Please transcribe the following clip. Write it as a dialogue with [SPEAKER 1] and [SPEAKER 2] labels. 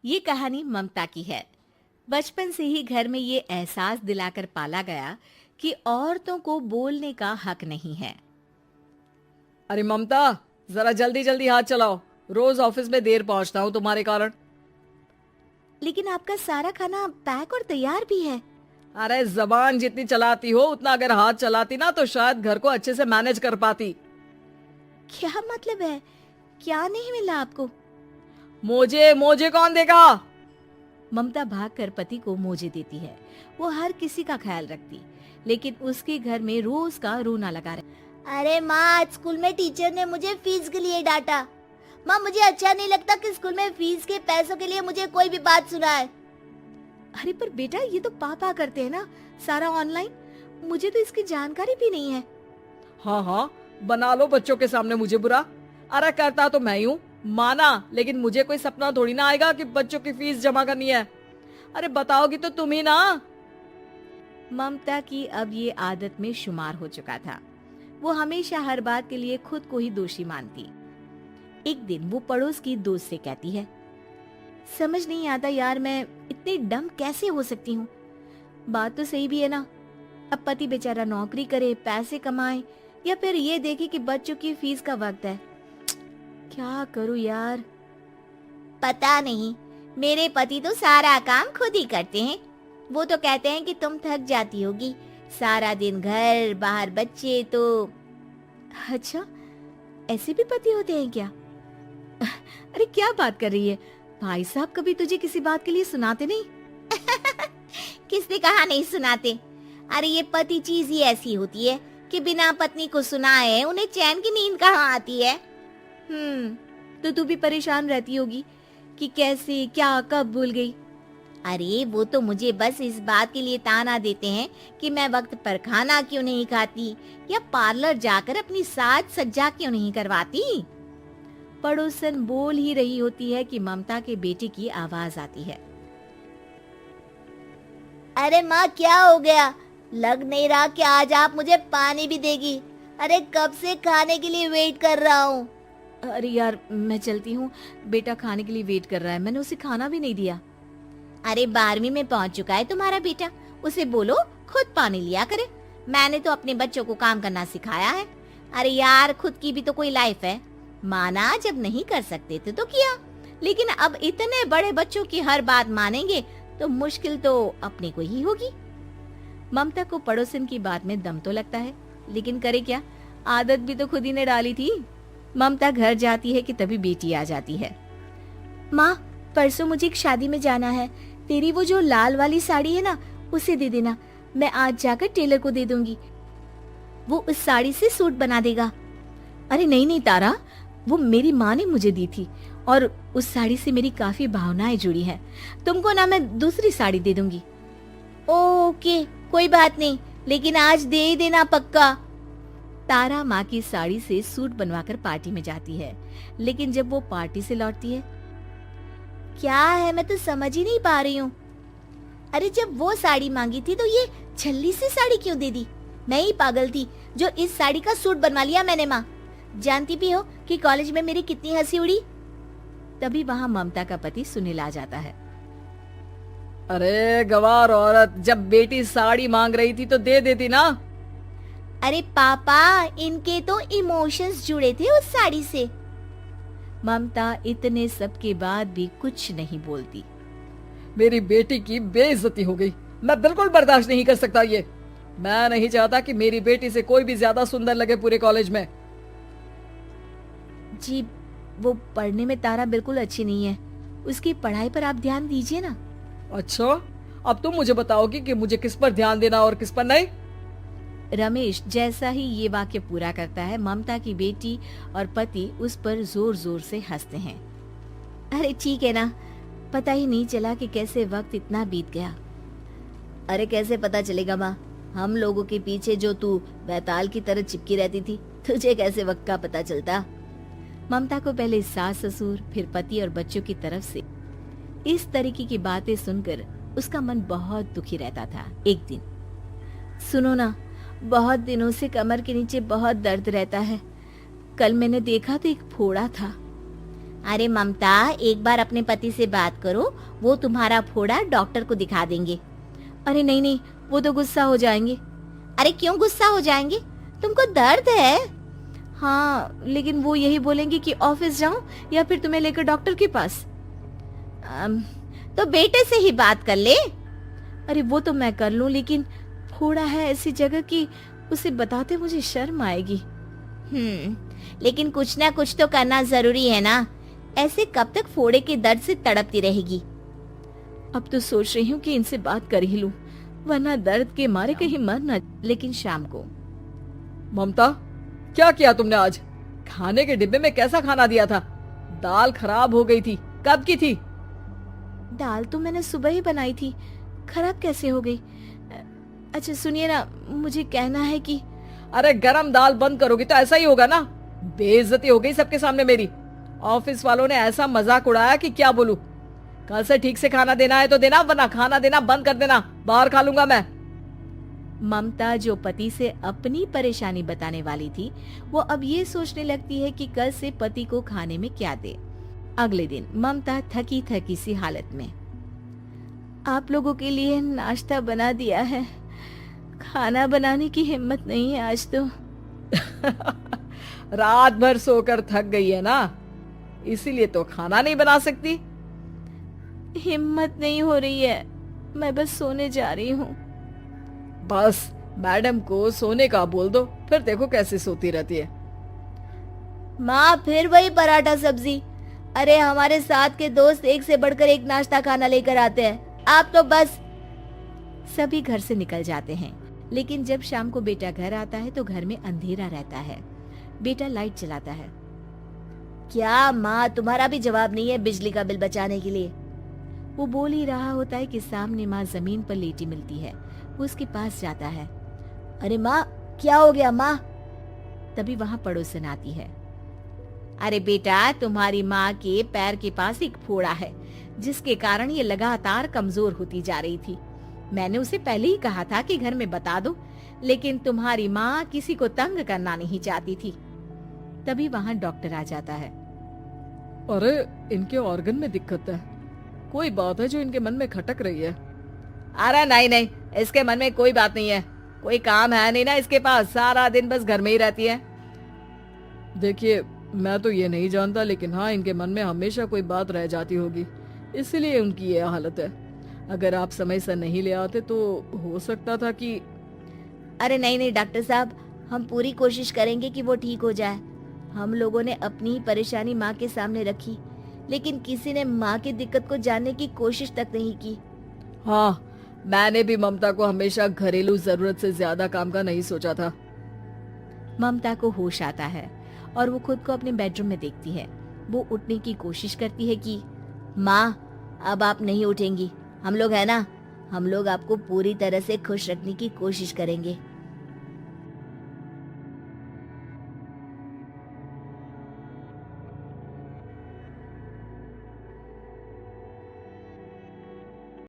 [SPEAKER 1] ये कहानी ममता की है। बचपन से ही घर में ये एहसास दिलाकर पाला गया कि औरतों को बोलने का हक नहीं है।
[SPEAKER 2] अरे ममता, जरा जल्दी जल्दी हाथ चलाओ। रोज ऑफिस में देर पहुंचता हूँ तुम्हारे कारण।
[SPEAKER 1] लेकिन आपका सारा खाना पैक और तैयार भी है।
[SPEAKER 2] अरे जबान जितनी चलाती हो उतना अगर हाथ चलाती ना तो शायद घर को अच्छे से मैनेज कर पाती।
[SPEAKER 1] क्या मतलब है? क्या नहीं मिला आपको?
[SPEAKER 2] मोजे मोजे कौन देगा?
[SPEAKER 1] ममता भागकर पति को मोजे देती है। वो हर किसी का ख्याल रखती, लेकिन उसके घर में रोज का रोना लगा रहा।
[SPEAKER 3] अरे माँ, आज स्कूल में टीचर ने मुझे फीस के लिए डांटा। माँ, मुझे अच्छा नहीं लगता कि स्कूल में फीस के पैसों के लिए मुझे कोई भी बात सुनाए।
[SPEAKER 1] अरे पर बेटा, ये तो पापा करते हैं ना, सारा ऑनलाइन। मुझे तो इसकी जानकारी भी नहीं है।
[SPEAKER 2] हाँ हाँ, बना लो बच्चों के सामने मुझे बुरा। अरे करता तो मैं ही हूँ, माना, लेकिन मुझे कोई सपना थोड़ी ना आएगा कि बच्चों की फीस जमा करनी है। अरे बताओगी तो तुम ही ना।
[SPEAKER 1] ममता की अब ये आदत में शुमार हो चुका था। वो हमेशा हर बात के लिए खुद को ही दोषी मानती। एक दिन वो पड़ोस की दोस्त से कहती है, समझ नहीं आता यार, मैं इतनी डम कैसे हो सकती हूँ। बात तो सही भी है ना। अब पति बेचारा नौकरी करे, पैसे कमाए, या फिर ये देखे कि बच्चों की फीस का वक्त है। क्या करूँ यार।
[SPEAKER 3] पता नहीं, मेरे पति तो सारा काम खुद ही करते हैं। वो तो कहते हैं कि तुम थक जाती होगी, सारा दिन घर बाहर बच्चे। तो
[SPEAKER 1] अच्छा, ऐसे भी पति होते हैं क्या? अरे क्या बात कर रही है? भाई साहब कभी तुझे किसी बात के लिए सुनाते नहीं?
[SPEAKER 3] किसने कहा नहीं सुनाते? अरे ये पति चीज ही ऐसी होती है कि बिना पत्नी को सुनाए उन्हें चैन की नींद कहाँ आती है।
[SPEAKER 1] तो तू भी परेशान रहती होगी कि कैसे, क्या, कब भूल गई।
[SPEAKER 3] अरे वो तो मुझे बस इस बात के लिए ताना देते हैं कि मैं वक्त पर खाना क्यों नहीं खाती या पार्लर जाकर अपनी साज सज्जा क्यों नहीं करवाती।
[SPEAKER 1] पड़ोसन बोल ही रही होती है कि ममता के बेटे की आवाज आती है।
[SPEAKER 3] अरे माँ, क्या हो गया? लग नहीं रहा कि आज आप मुझे पानी भी देगी। अरे कब से खाने के लिए वेट कर रहा हूँ।
[SPEAKER 1] अरे यार, मैं चलती हूँ। बेटा खाने के लिए वेट कर रहा है, मैंने उसे खाना भी नहीं दिया।
[SPEAKER 3] अरे 12वीं में पहुँच चुका है तुम्हारा बेटा, उसे बोलो खुद पानी लिया करे। मैंने तो अपने बच्चों को काम करना सिखाया है। अरे यार, खुद की भी तो कोई लाइफ है। माना जब नहीं कर सकते थे तो किया, लेकिन अब इतने बड़े बच्चों की हर बात मानेंगे तो मुश्किल तो अपने को ही होगी।
[SPEAKER 1] ममता को पड़ोसन की बात में दम तो लगता है, लेकिन करे क्या, आदत भी तो खुद ही ने डाली थी। ममता घर जाती है कि तभी बेटी आ जाती है।
[SPEAKER 3] माँ, परसों मुझे एक शादी में जाना है। तेरी वो जो लाल वाली साड़ी है ना, उसे दे देना। मैं आज जाकर टेलर को दे दूंगी, वो उस साड़ी से सूट बना देगा।
[SPEAKER 1] अरे नहीं नहीं तारा, वो मेरी माँ ने मुझे दी थी और उस साड़ी से मेरी काफी भावनाएं जुड़ी हैं। तुमको ना मैं दूसरी साड़ी दे दूंगी।
[SPEAKER 3] ओके, कोई बात नहीं, लेकिन आज दे ही देना पक्का।
[SPEAKER 1] तारा माँ की साड़ी से सूट बनवाकर पार्टी में जाती है, लेकिन जब वो पार्टी से लौटती है,
[SPEAKER 3] क्या है, मैं तो समझ ही नहीं पा रही हूँ। अरे जब वो साड़ी मांगी थी तो ये छल्ली सी साड़ी क्यों दे दी? मैं ही पागल थी जो इस साड़ी का सूट बनवा लिया मैंने। माँ, जानती भी हो कि कॉलेज में मेरी कितनी हंसी उड़ी।
[SPEAKER 1] तभी वहाँ ममता का पति सुनील आ जाता है।
[SPEAKER 2] अरे गवार औरत, जब बेटी साड़ी मांग रही थी तो दे देती ना।
[SPEAKER 3] अरे पापा, इनके तो इमोशंस जुड़े थे उस साड़ी से।
[SPEAKER 1] ममता इतने सब के बाद भी कुछ नहीं बोलती।
[SPEAKER 2] मेरी बेटी की बेइज्जती हो गई, मैं बिल्कुल बर्दाश्त नहीं कर सकता ये। मैं नहीं चाहता कि मेरी बेटी से कोई भी ज्यादा सुंदर लगे पूरे कॉलेज में।
[SPEAKER 1] जी, वो पढ़ने में तारा बिल्कुल अच्छी नहीं है, उसकी पढ़ाई पर आप ध्यान दीजिए ना।
[SPEAKER 2] अच्छा, अब तुम मुझे बताओगी कि मुझे किस पर ध्यान देना और किस पर नहीं।
[SPEAKER 1] रमेश जैसा ही ये वाक्य पूरा करता है, ममता की बेटी और पति उस पर जोर जोर से हंसते हैं। अरे ठीक है ना, पता ही नहीं चला कि कैसे वक्त इतना बीत गया।
[SPEAKER 3] अरे कैसे पता चलेगा माँ, हम लोगों के पीछे जो तू बैताल की तरह चिपकी रहती थी, तुझे कैसे वक्त का पता चलता।
[SPEAKER 1] ममता को पहले सास ससुर, फिर पति और बच्चों की तरफ से इस तरीके की बातें सुनकर उसका मन बहुत दुखी रहता था। एक दिन, सुनो ना, बहुत दिनों से कमर के नीचे बहुत दर्द रहता है। कल मैंने देखा तो एक फोड़ा था।
[SPEAKER 3] अरे ममता, एक बार अपने पति से बात करो, वो तुम्हारा फोड़ा डॉक्टर को दिखा देंगे।
[SPEAKER 1] अरे नहीं नहीं, वो तो गुस्सा हो जाएंगे।
[SPEAKER 3] अरे क्यों गुस्सा हो जाएंगे? तुमको दर्द है?
[SPEAKER 1] हाँ, लेकिन वो यही बोलेंगे कि ऑफिस जाऊं या फिर तुम्हें लेकर डॉक्टर के पास।
[SPEAKER 3] तो बेटे से ही बात कर ले।
[SPEAKER 1] अरे वो तो मैं कर लूं, लेकिन फोड़ा है ऐसी जगह कि उसे बताते मुझे शर्म आएगी।
[SPEAKER 3] लेकिन कुछ ना कुछ तो करना जरूरी है ना। ऐसे कब तक फोड़े के दर्द से तड़पती रहेगी?
[SPEAKER 1] अब तो सोच रही हूँ कि इनसे बात कर ही लूं, वरना दर्द के मारे कहीं मर न। लेकिन शाम को।
[SPEAKER 2] ममता, क्या किया तुमने आज? खाने के डिब्बे में कैसा खाना दिया था? दाल खराब हो गई थी। कब की थी?
[SPEAKER 1] दाल तो मैंने सुबह ही बनाई थी, खराब कैसे हो गई? अच्छा सुनिए ना, मुझे कहना है कि
[SPEAKER 2] अरे गरम दाल बंद करोगी तो ऐसा ही होगा ना। बेइज्जती हो गई सबके सामने मेरी। ऑफिस वालों ने ऐसा मजाक उड़ाया कि क्या बोलूं। कल से ठीक से खाना देना है तो देना, वरना खाना देना बंद कर देना। बाहर खा लूंगा मैं।
[SPEAKER 1] ममता, जो पति से अपनी परेशानी बताने वाली थी, वो अब ये सोचने लगती है कि कल से पति को खाने में क्या दे। अगले दिन ममता थकी थकी सी हालत में, आप लोगों के लिए नाश्ता बना दिया है, खाना बनाने की हिम्मत नहीं है आज तो।
[SPEAKER 2] रात भर सोकर थक गई है ना, इसीलिए तो खाना नहीं बना सकती।
[SPEAKER 1] हिम्मत नहीं हो रही है, मैं बस सोने जा रही हूँ।
[SPEAKER 2] बस मैडम को सोने का बोल दो, फिर देखो कैसे सोती रहती है।
[SPEAKER 3] माँ, फिर वही पराठा सब्जी। अरे हमारे साथ के दोस्त एक से बढ़कर एक नाश्ता खाना लेकर आते हैं, आप तो बस।
[SPEAKER 1] सभी घर से निकल जाते हैं, लेकिन जब शाम को बेटा घर आता है तो घर में अंधेरा रहता है। बेटा लाइट जलाता है।
[SPEAKER 3] क्या माँ, तुम्हारा भी जवाब नहीं है बिजली का बिल बचाने के लिए?
[SPEAKER 1] वो बोल ही रहा होता है कि सामने माँ जमीन पर लेटी मिलती है। वो उसके पास जाता है।
[SPEAKER 3] अरे माँ, क्या हो गया माँ?
[SPEAKER 1] तभी वहाँ पड़ोसन आती है।
[SPEAKER 3] अरे बेटा, तुम्हारी माँ के पैर के पास एक फोड़ा है,
[SPEAKER 1] जिसके कारण ये लगातार कमजोर होती जा रही थी। मैंने उसे पहले ही कहा था कि घर में बता दो, लेकिन तुम्हारी माँ किसी को तंग करना नहीं चाहती थी। तभी वहाँ डॉक्टर आ जाता है।
[SPEAKER 2] अरे इनके ऑर्गन में दिक्कत है, कोई बात है जो इनके मन में खटक रही है। अरे नहीं नहीं, इसके मन में कोई बात नहीं है, कोई काम है नहीं ना इसके पास, सारा दिन बस घर में ही रहती है। देखिए, मैं तो ये नहीं जानता, लेकिन हाँ, इनके मन में हमेशा कोई बात रह जाती होगी, इसलिए उनकी ये हालत है। अगर आप समय से नहीं ले आते तो हो सकता था कि।
[SPEAKER 3] अरे नहीं नहीं डॉक्टर साहब, हम पूरी कोशिश करेंगे कि वो ठीक हो जाए। हम लोगों ने अपनी ही परेशानी माँ के सामने रखी, लेकिन किसी ने माँ की दिक्कत को जानने की कोशिश तक नहीं की।
[SPEAKER 2] हाँ, मैंने भी ममता को हमेशा घरेलू जरूरत से ज्यादा काम का नहीं सोचा था।
[SPEAKER 1] ममता को होश आता है और वो खुद को अपने बेडरूम में देखती है। वो उठने की कोशिश करती है कि
[SPEAKER 3] माँ, अब आप नहीं उठेंगी। हम लोग है ना, हम लोग आपको पूरी तरह से खुश रखने की कोशिश करेंगे।